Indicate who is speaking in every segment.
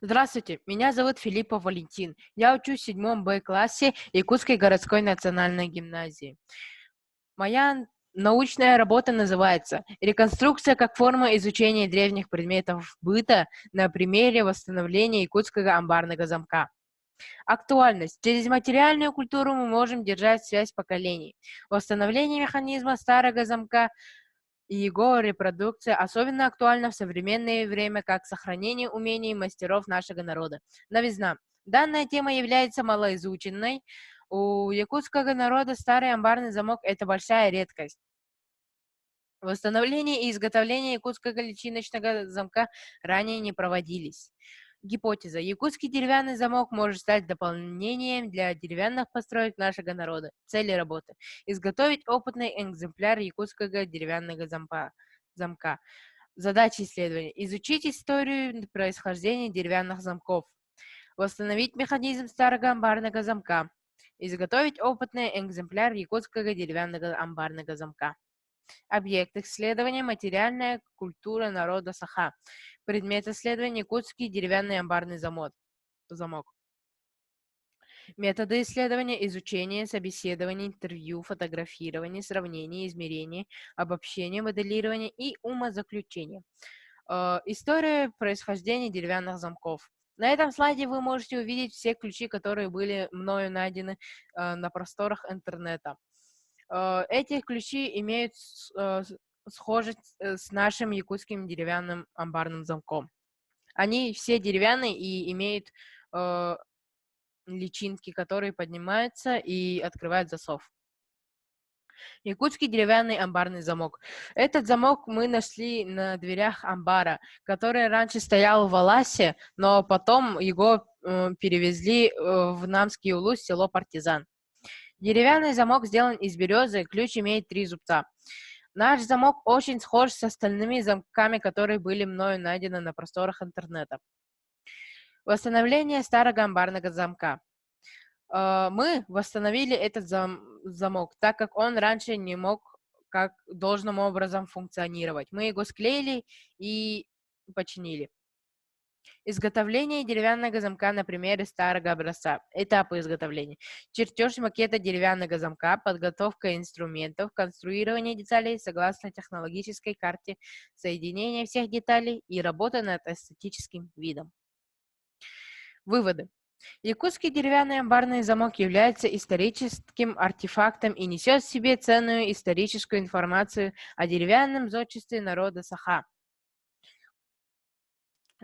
Speaker 1: Здравствуйте, меня зовут Филиппов Валентин. Я учусь в 7 Б классе Якутской городской национальной гимназии. Моя научная работа называется «Реконструкция как форма изучения древних предметов быта на примере восстановления якутского амбарного замка». Актуальность. Через материальную культуру мы можем держать связь поколений. Восстановление механизма старого замка и его репродукция особенно актуальна в современное время как сохранение умений мастеров нашего народа. Новизна. Данная тема является малоизученной. У якутского народа старый амбарный замок – это большая редкость. Восстановление и изготовление якутского личиночного замка ранее не проводились. Гипотеза. Якутский деревянный замок может стать дополнением для деревянных построек нашего народа. Цели работы. Изготовить опытный экземпляр якутского деревянного замка. Задача исследования. Изучить историю происхождения деревянных замков. Восстановить механизм старого амбарного замка. Изготовить опытный экземпляр якутского деревянного амбарного замка. Объект исследования – материальная культура народа Саха. Предмет исследования – якутский деревянный амбарный замок. Методы исследования – изучение, собеседование, интервью, фотографирование, сравнение, измерение, обобщение, моделирование и умозаключение. История происхождения деревянных замков. На этом слайде вы можете увидеть все ключи, которые были мною найдены на просторах интернета. Эти ключи имеют схожесть с нашим якутским деревянным амбарным замком. Они все деревянные и имеют личинки, которые поднимаются и открывают засов. Якутский деревянный амбарный замок. Этот замок мы нашли на дверях амбара, который раньше стоял в Аласе, но потом его перевезли в Намский Улус, село Партизан. Деревянный замок сделан из березы, ключ имеет 3 зубца. Наш замок очень схож с остальными замками, которые были мною найдены на просторах интернета. Восстановление старого амбарного замка. Мы восстановили этот замок, так как он раньше не мог как должным образом функционировать. Мы его склеили и починили. Изготовление деревянного замка на примере старого образца. Этапы изготовления. Чертеж макета деревянного замка, подготовка инструментов, конструирование деталей согласно технологической карте, соединение всех деталей и работа над эстетическим видом. Выводы. Якутский деревянный амбарный замок является историческим артефактом и несет в себе ценную историческую информацию о деревянном зодчестве народа Саха.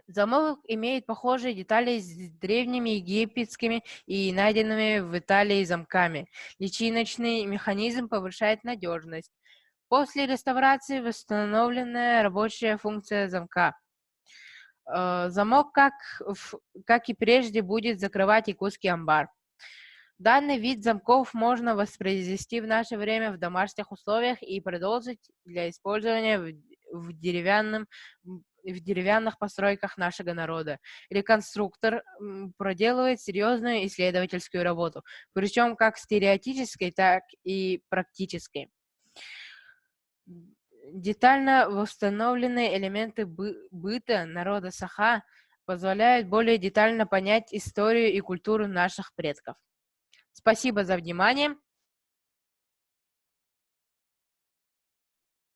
Speaker 1: Замок имеет похожие детали с древними египетскими и найденными в Италии замками. Личиночный механизм повышает надежность. После реставрации восстановлена рабочая функция замка. Замок, как и прежде, будет закрывать якутский амбар. Данный вид замков можно воспроизвести в наше время в домашних условиях и продолжить для использования в деревянных постройках нашего народа. Реконструктор проделывает серьезную исследовательскую работу, причем как теоретической, так и практической. Детально восстановленные элементы быта народа Саха позволяют более детально понять историю и культуру наших предков. Спасибо за внимание.